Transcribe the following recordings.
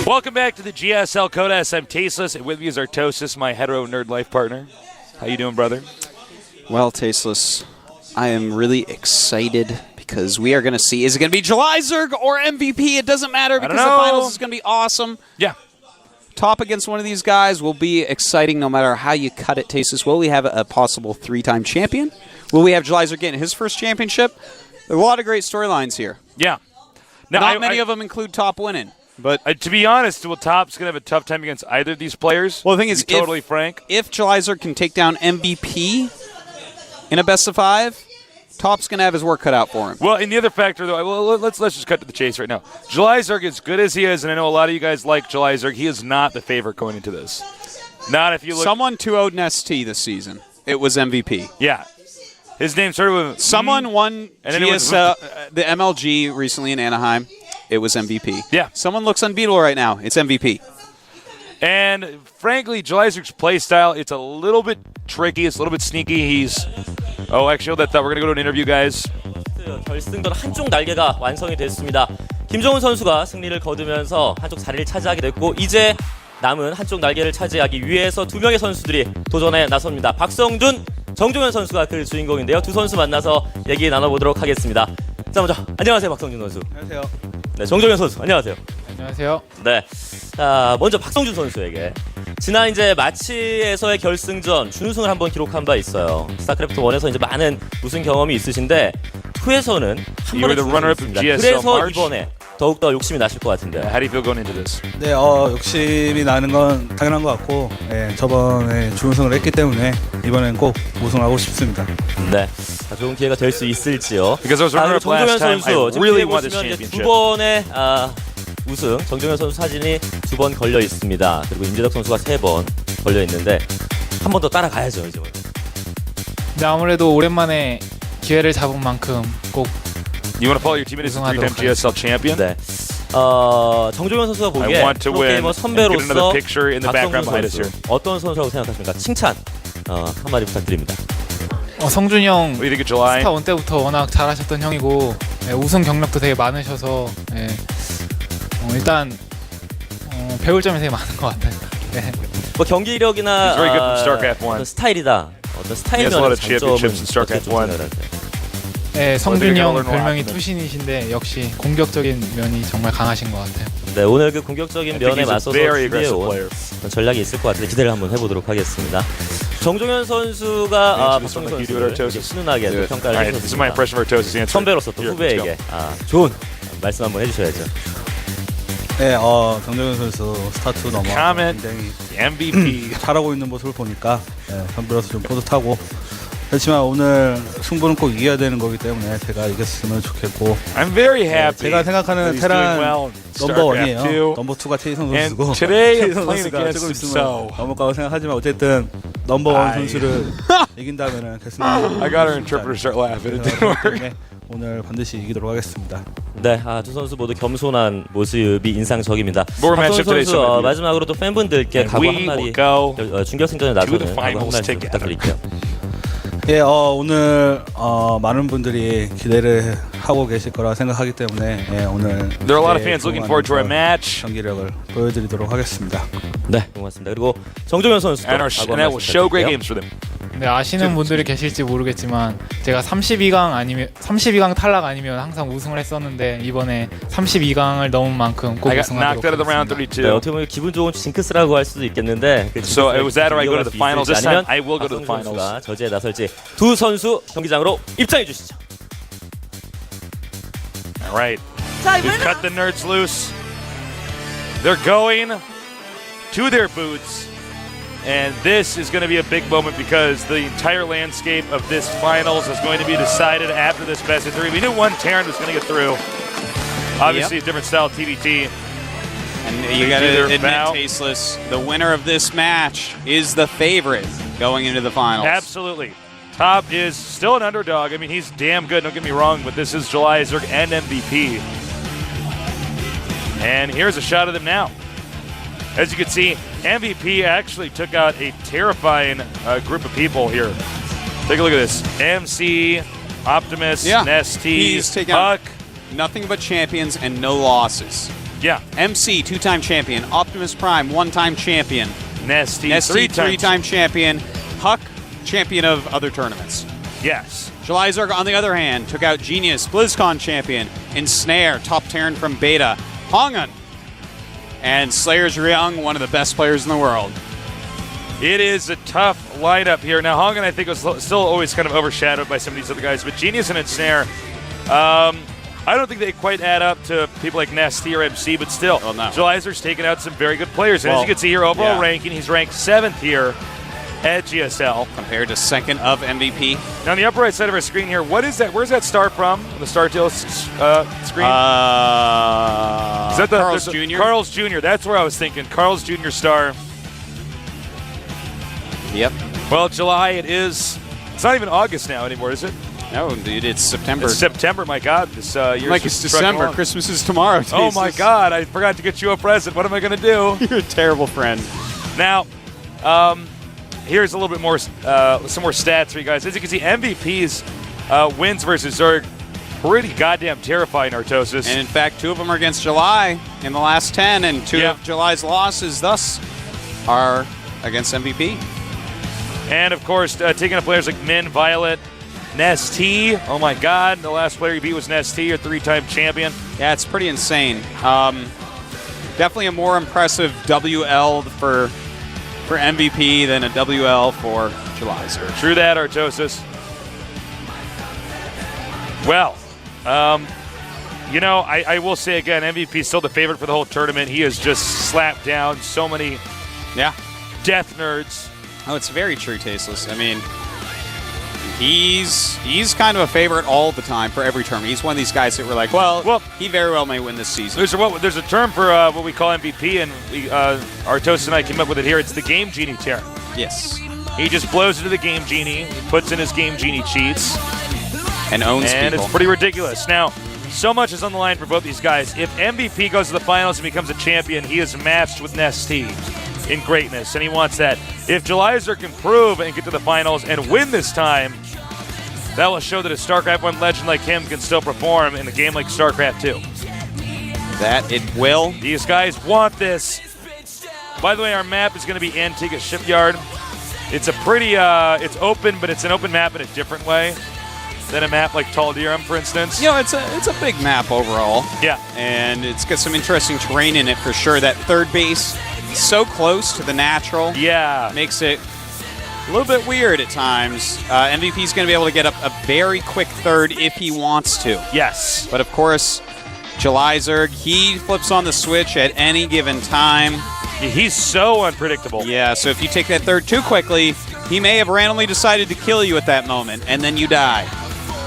Welcome back to the GSL Codas. I'm Tasteless, and with me is Artosis, my hetero nerd life partner. How you doing, brother? Well, Tasteless, I am really excited because we are going to see, is it going to be Jalizerg or MVP? It doesn't matter because the finals is going to be awesome. Yeah. Top against one of these guys will be exciting no matter how you cut it, Tasteless. Will we have a possible 3-time champion? Will we have Jalizerg getting his first championship? There are a lot of great storylines here. Yeah. Now, Not many of them include Top winning. But to be honest, Top's going to have a tough time against either of these players. Well, the thing is, totally frank, if Jalizerg can take down MVP in a best-of-5, Top's going to have his work cut out for him. Well, and the other factor, though, let's just cut to the chase right now. Jalizerg, as good as he is, and I know a lot of you guys like Jalizerg, he is not the favorite going into this. Not if you look. Someone 2-0'd in ST this season. It was MVP. Yeah. His name started with... Someone won GSL, the MLG recently in Anaheim. It was MVP. Yeah. Someone looks unbeatable right now. It's MVP. And frankly, Jalizerg's play style, it's a little bit tricky. It's a little bit sneaky. He's... Oh, actually, hold that thought. We're going to go to an interview, guys. 결승전 한쪽 날개가 완성이 됐습니다. 김정훈 선수가 승리를 거두면서 한쪽 자리를 차지하게 됐고 이제 남은 한쪽 날개를 차지하기 위해서 두 명의 선수들이 도전에 나섭니다. 박성준, 정종현 선수가 그 주인공인데요. 두 선수 만나서 얘기 나눠보도록 하겠습니다. 자, 먼저 안녕하세요, 박성준 선수. 안녕하세요. 네, 정종현 선수. 안녕하세요. 안녕하세요. 네. 자, 먼저 박성준 선수에게 지난 이제 마치에서의 결승전 준우승을 한번 기록한 바 있어요. 스타크래프트 1에서 이제 많은 우승 경험이 있으신데 2에서는 한 번에 준우승했습니다. 그래서 이번에 더욱더 욕심이 나실 것 같은데. How do you feel going into this? 네, 욕심이 나는 건 당연한 것 같고, 저번에 준우승을 했기 때문에 이번엔 꼭 우승하고 싶습니다. 네, 좋은 기회가 될 수 있을지요. 그리고 정종현 선수 지금 뒤에 보시면 이제 두 번의 우승, 정종현 선수 사진이 2번 걸려 있습니다. 그리고 임재덕 선수가 3번 걸려 있는데 한 번 더 따라가야죠 이제. 네, 아무래도 오랜만에 기회를 잡은 만큼 꼭 You want to follow your team as a 3-time GSL champion? 네. 정종현 선수가 보기에 프로게이머 선배로서 박성준 선수 어떤 선수라고 생각하십니까? 칭찬 한마디 부탁드립니다. 성준이 형 스타 1 때부터 워낙 잘하셨던 형이고 우승 경력도 되게 많으셔서 일단 배울 점이 되게 많은 것 같아요. 네. 뭐 경기력이나 어떤 스타일이다. 어떤 스타일 면에서 장점은 어떻게 좀 생각하세요? 네, 성준이 형 별명이 투신이신데 역시 공격적인 면이 정말 강하신 것 같아요. 네, 오늘 그 공격적인 면에 맞서서 준비해온 전략이 있을 것 같은데 기대를 한번 해보도록 하겠습니다. 정종현 선수가 박성준 선수를 신운하게 또 평가를 해주셨습니다. 선배로서 또 후배에게 좋은 말씀 한번 해주셔야죠. 네, 정종현 선수 스타2 넘어 굉장히 MVP 잘하고 있는 모습을 보니까 선배로서 좀 뿌듯하고 그렇지만 오늘 승부는 꼭 이겨야 되는 거기 때문에 제가 이겼으면 좋겠고 I'm very happy. 제가 생각하는 테란 넘버1이에요. 넘버2가 테이선 선수고 테이선 선수가 조금 있으면 넘어가고 생각하지만 어쨌든 넘버1 선수를 이긴다면 결승 I got our interpreter start laughing. It didn't work. 오늘 반드시 이기도록 하겠습니다. 네, 두 선수 모두 겸손한 모습이 인상적입니다. 박성준 선수 마지막으로 또 팬분들께 각오 한마디 준결승전에 나서는 각오 한마디 부탁드릴게요. 예, 오늘 많은 분들이 기대를 하고 계실 거라 생각하기 때문에 오늘 There are a lot of fans looking forward to our match. 경기력을 보여드리도록 하겠습니다. 네, 고맙습니다. 그리고 정종현 선수도 and that will show great games for them. 네, 아시는 분들이 계실지 모르겠지만 제가 32강 탈락 아니면 항상 우승을 했었는데 이번에 32강을 넘은 만큼 꼭 우승하도록 하겠습니다. 네, 어떻게 보면 기분 좋은 징크스라고 할 수도 있겠는데 So it was that or I go to the finals this time? I will go to the finals. 저지에 나설지 두 선수 경기장으로 입장해 주시죠. All right. We've cut the nerds loose. They're going to their boots. And this is going to be a big moment because the entire landscape of this finals is going to be decided after this best of 3. We knew one Terran was going to get through. Obviously, a different style TBT. And you got to admit, Tasteless, the winner of this match is the favorite going into the finals. Absolutely. Top is still an underdog. I mean, he's damn good, don't get me wrong, but this is Jalizerg and MVP. And here's a shot of them now. As you can see, MVP actually took out a terrifying group of people here. Take a look at this. MC, Optimus, Nesty, he's taken Huck. nothing but champions and no losses. Yeah. MC, 2-time champion. Optimus Prime, 1-time champion. Nesty, 3-time champion. Huck, champion of other tournaments. Yes. Jalizerg, on the other hand, took out Genius, BlizzCon champion. Ensnare, top Terran from Beta. Hongun. And Slayer's Ryung, one of the best players in the world. It is a tough lineup here. Now, Hongun, I think, was still always kind of overshadowed by some of these other guys, but Genius and Ensnare, I don't think they quite add up to people like Nesty or MC, but still, no. Jalizer's taken out some very good players. And as you can see here, overall ranking, he's ranked 7th here at GSL. Compared to 2nd of MVP. Now, on the upper right side of our screen here, what is that? Where's that star from? The Star Tail screen? Is that the Carl's Jr.? Carl's Jr. That's where I was thinking. Carl's Jr. star. Yep. Well, July, it is. It's not even August now anymore, is it? No, dude, it's September. It's September, my God. This year's like it's December. Christmas is tomorrow. Oh, my God. I forgot to get you a present. What am I going to do? You're a terrible friend. Now, here's a little bit more, some more stats for you guys. As you can see, MVP's wins versus Zerg, pretty goddamn terrifying, Artosis. And in fact, 2 of them are against July in the last 10, and 2 of July's losses thus are against MVP. And, of course, taking up players like Min, Violet, Nesty. Oh, my God. The last player he beat was Nesty, a 3-time champion. Yeah, it's pretty insane. Definitely a more impressive WL for MVP than a WL for Jalizerg. True that, Artosis. Well, you know, I will say again, MVP is still the favorite for the whole tournament. He has just slapped down so many death nerds. Oh, it's very true, Tasteless. I mean, he's kind of a favorite all the time for every tournament. He's one of these guys that we're like, well, he very well may win this season. There's a term for what we call MVP, and Artosis and I came up with it here. It's the Game Genie Terran. Yes. He just blows into the Game Genie, puts in his Game Genie cheats, and owns people. And it's pretty ridiculous. Now, so much is on the line for both these guys. If MVP goes to the finals and becomes a champion, he is matched with Nesty in greatness, and he wants that. If Jalizerg can prove and get to the finals and win this time, that will show that a StarCraft 1 legend like him can still perform in a game like StarCraft 2. That it will. These guys want this. By the way, our map is going to be Antigua Shipyard. It's a pretty, it's open, but it's an open map in a different way than a map like Tal'Diram, for instance. You know, it's a big map overall. Yeah. And it's got some interesting terrain in it for sure. That third base, so close to the natural. Yeah. Makes it a little bit weird at times. MVP's going to be able to get up a very quick third if he wants to. Yes. But of course, Jalizerg, he flips on the switch at any given time. He's so unpredictable. Yeah, so if you take that third too quickly, he may have randomly decided to kill you at that moment, and then you die.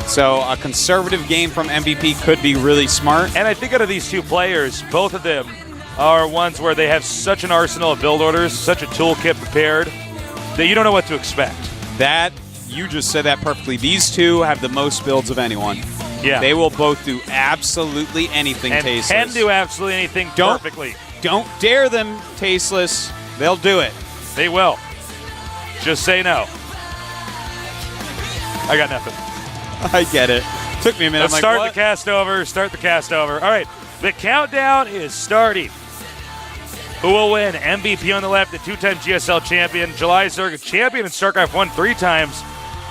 So a conservative game from MVP could be really smart. And I think out of these two players, both of them are ones where they have such an arsenal of build orders, such a toolkit prepared, that you don't know what to expect. That, you just said that perfectly. These two have the most builds of anyone. Yeah. They will both do absolutely anything and Tasteless. Can do absolutely anything perfectly. Don't dare them, Tasteless. They'll do it. They will. Just say no. I got nothing. I get it. Took me a minute. Let's start the cast over. Start the cast over. All right. The countdown is starting. Who will win? MVP on the left, the 2-time GSL champion. Jalizerg, a champion in StarCraft 1 3 times.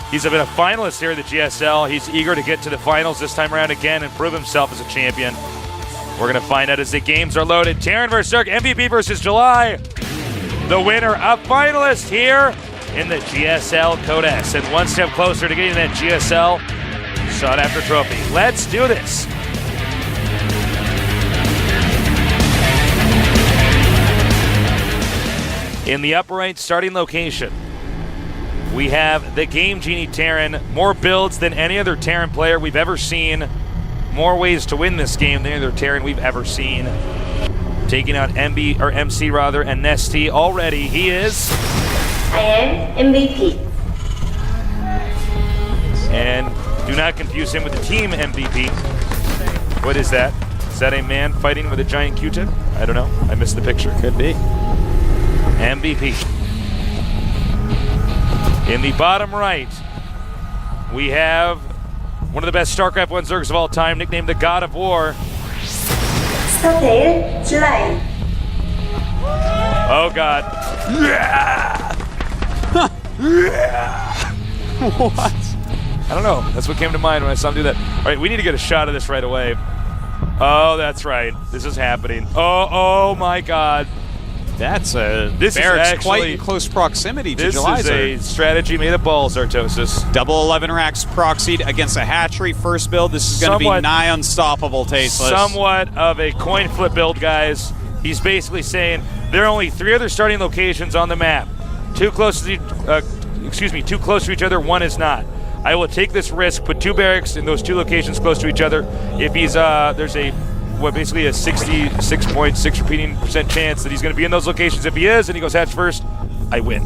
He's been a finalist here at the GSL. He's eager to get to the finals this time around again and prove himself as a champion. We're going to find out as the games are loaded. Terran versus Zerg, MVP versus July. The winner, a finalist here in the GSL Code S. And one step closer to getting that GSL sought-after trophy. Let's do this. In the upper right starting location, we have the Game Genie Terran. More builds than any other Terran player we've ever seen. More ways to win this game than any other Terran we've ever seen. Taking out MC and Nesty already. He is... I am MVP. And do not confuse him with the team MVP. What is that? Is that a man fighting with a giant Q-tip? I don't know. I missed the picture. Could be. MVP. In the bottom right, we have one of the best StarCraft 1 Zergs of all time, nicknamed the God of War. Startail, July. Oh, God. What? I don't know. That's what came to mind when I saw him do that. All right, we need to get a shot of this right away. Oh, that's right. This is happening. Oh my God. That's this Barracks is actually, quite in close proximity to This July is Zerg. a strategy made of balls, Artosis. Double 11 racks proxied against a hatchery first build. This is going to be nigh unstoppable, Tasteless. Somewhat of a coin flip build, guys. He's basically saying there are only 3 other starting locations on the map. Too close to each other. One is not. I will take this risk, put 2 barracks in those 2 locations close to each other. If he's there's basically a 66.6 repeating % chance that he's going to be in those locations. If he is, and he goes hatch first, I win.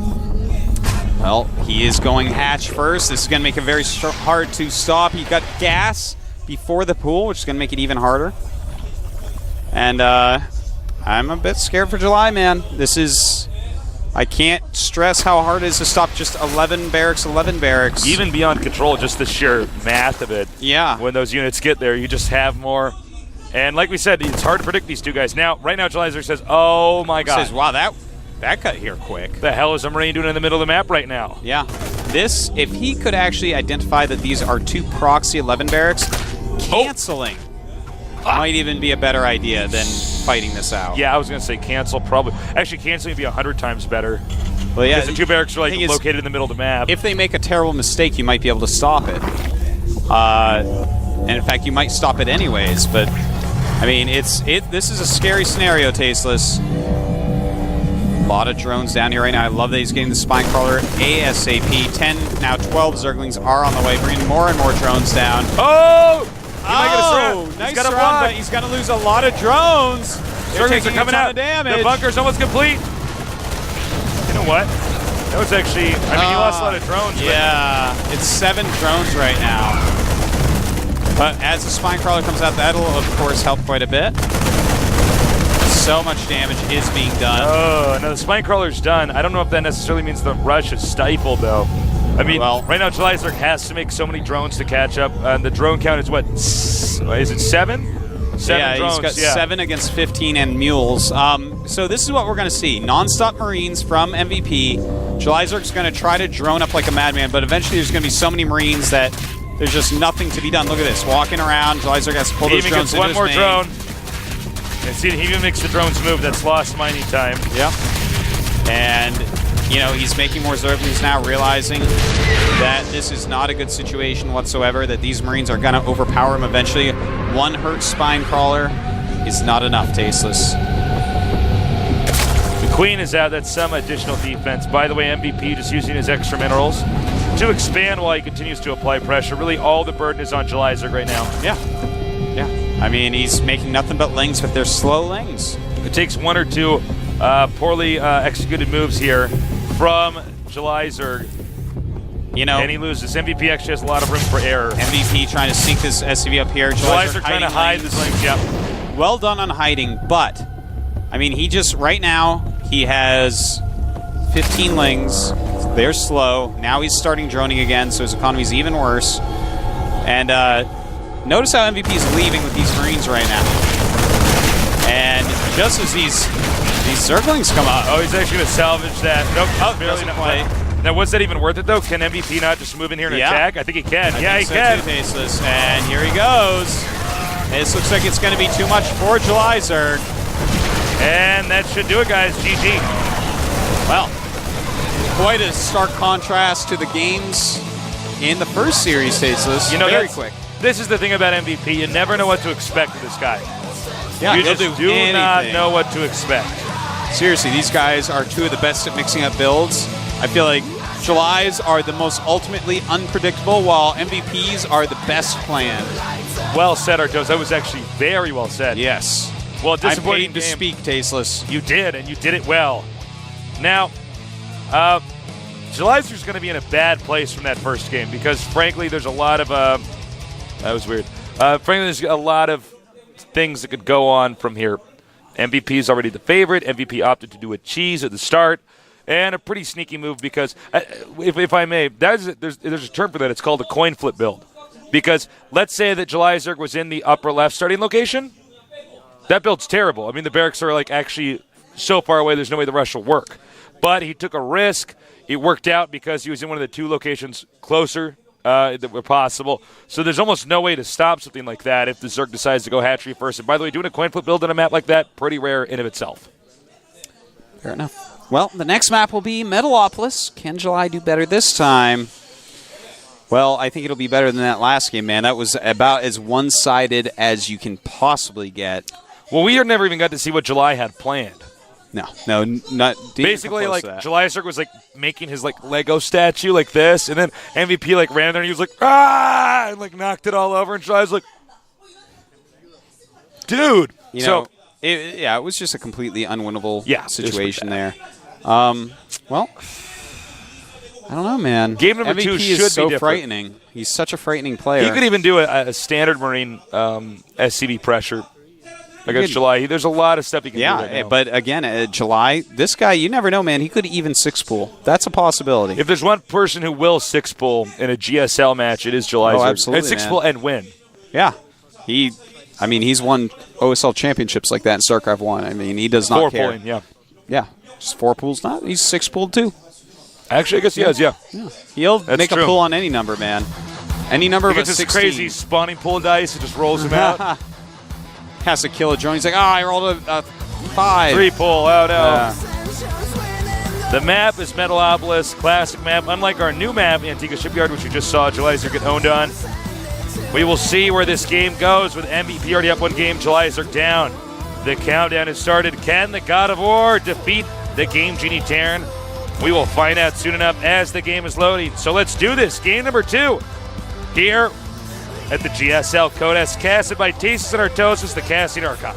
Well, he is going hatch first. This is going to make it very hard to stop. He got gas before the pool, which is going to make it even harder. And I'm a bit scared for July, man. I can't stress how hard it is to stop just 11 barracks. Even beyond control, just the sheer math of it. Yeah. When those units get there, you just have more. And like we said, it's hard to predict these 2 guys. Right now, July Zerg says, oh my God. Says, wow, that got here quick. The hell is a Marine doing in the middle of the map right now? Yeah. If he could actually identify that these are 2 proxy 11 barracks, canceling might even be a better idea than fighting this out. Yeah, I was going to say cancel probably. Actually, canceling would be 100 times better. Well, yeah, because the 2 barracks are located in the middle of the map. If they make a terrible mistake, you might be able to stop it. And in fact, you might stop it anyways. But I mean, this is a scary scenario, Tasteless. A lot of drones down here right now. I love that he's getting the spine crawler ASAP. 10, now 12 Zerglings are on the way, bringing more and more drones down. Oh! Nice surround, but he's going to lose a lot of drones. They're Zerglings are taking coming a ton out. of damage. The bunker's almost complete. You know what? That was actually, he lost a lot of drones. Yeah, it's 7 drones right now. But as the spine crawler comes out, that'll, of course, help quite a bit. So much damage is being done. Oh, no, the spine crawler's done. I don't know if that necessarily means the rush is stifled, though. I mean, right now, July Zerg has to make so many drones to catch up. And the drone count is what? Is it 7? 7 drones. He's got 7 against 15 and mules. So this is what we're going to see. Non-stop Marines from MVP. July Zerg's going to try to drone up like a madman, but eventually there's going to be so many Marines that there's just nothing to be done. Look at this. Walking around. July Zerg has to pull those drones into his one more drone. And see, he even makes the drones move. That's lost mining time. Yep. And he's making more Zerglings now, realizing that this is not a good situation whatsoever, that these Marines are going to overpower him eventually. 1 hurt spine crawler is not enough, Tasteless. The Queen is out. That's some additional defense. By the way, MVP just using his extra minerals to expand while he continues to apply pressure. Really, all the burden is on July Zerg right now. Yeah. I mean, he's making nothing but lings, but they're slow lings. It takes 1 or 2 poorly executed moves here from July Zerg. And he loses. MVP actually has a lot of room for error. MVP trying to sink this SCV up here. July Zerg trying to hide this lings. Yep. Well done on hiding, but I mean, right now he has 15 lings. They're slow. Now he's starting droning again, so his economy's even worse. And notice how MVP is leaving with these Marines right now. And just as these Zerglings come up. Oh, he's actually going to salvage that. Nope. Doesn't quite. Now, was that even worth it, though? Can MVP not just move in here and attack? I think he can. He can. Too, Tasteless. And here he goes. This looks like it's going to be too much for July Zerg. And that should do it, guys. GG. Well, quite a stark contrast to the games in the first series, Tasteless. Very quick. This is the thing about MVP. You never know what to expect with this guy. Yeah, you just do not know what to expect. Seriously, these guys are 2 of the best at mixing up builds. I feel like July's are the most ultimately unpredictable, while MVPs are the best planned. Well said, Artos. That was actually very well said. Yes. Well, disappointing I'm paid to speak, Tasteless. You did, and you did it well. Now, July Zerg's going to be in a bad place from that first game because, frankly, there's a lot of that was weird. Frankly, there's a lot of things that could go on from here. MVP is already the favorite. MVP opted to do a cheese at the start, and a pretty sneaky move because, if I may, there's a term for that. It's called a coin flip build. Because let's say that July Zerg was in the upper left starting location. That build's terrible. I mean, the barracks are like actually so far away, there's no way the rush will work. But he took a risk. It worked out because he was in one of the 2 locations closer that were possible. So there's almost no way to stop something like that if the Zerg decides to go hatchery first. And by the way, doing a coin flip build on a map like that, pretty rare in of itself. Fair enough. Well, the next map will be Metalopolis. Can July do better this time? Well, I think it'll be better than that last game, man. That was about as one-sided as you can possibly get. Well, we never even got to see what July had planned. No, not basically like July Zerg was like making his like Lego statue like this, and then MVP like ran there and he was like and like knocked it all over, and July was like, dude. It was just a completely unwinnable situation there. Well, I don't know, man. Game number MVP 2 should is so be frightening. He's such a frightening player. He could even do a standard Marine SCV pressure against July. There's a lot of stuff he can do right now. But again, July, this guy, you never know, man. He could even 6-pool. That's a possibility. If there's one person who will 6-pool in a GSL match, it is July. Oh, absolutely, and 6-pool and win. Yeah. He's won OSL championships like that in Starcraft 1. I mean, he does not care. 4-pooling, yeah. Yeah. Just 4-pools not. He's 6-pooled too. Actually, I guess he has, yeah. He'll make a pool on any number, man. Any number of a 16. This crazy spawning pool dice, it just rolls him out. Has to kill a drone. He's like, I rolled a 5. 3-pull, oh no. The map is Metalopolis, classic map. Unlike our new map, Antigua Shipyard, which you just saw July Zerg get owned on. We will see where this game goes with MVP already up 1 game, July Zerg down. The countdown has started. Can the God of War defeat the Game Genie Terran? We will find out soon enough as the game is loading. So let's do this. Game number 2 here at the GSL Codex, casted by Thesis and Artosis, the casting archive.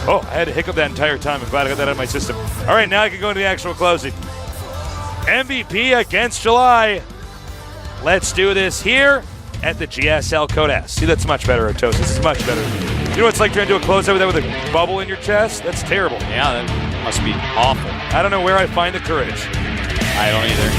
Oh, I had to hiccup that entire time. I'm glad I got that out of my system. All right, now I can go into the actual closing. MVP against July. Let's do this here at the GSL Codex. See, that's much better, Artosis. It's much better. You know what it's like trying to do a closeout with that with a bubble in your chest? That's terrible. Yeah, that must be awful. I don't know where I find the courage. I don't either.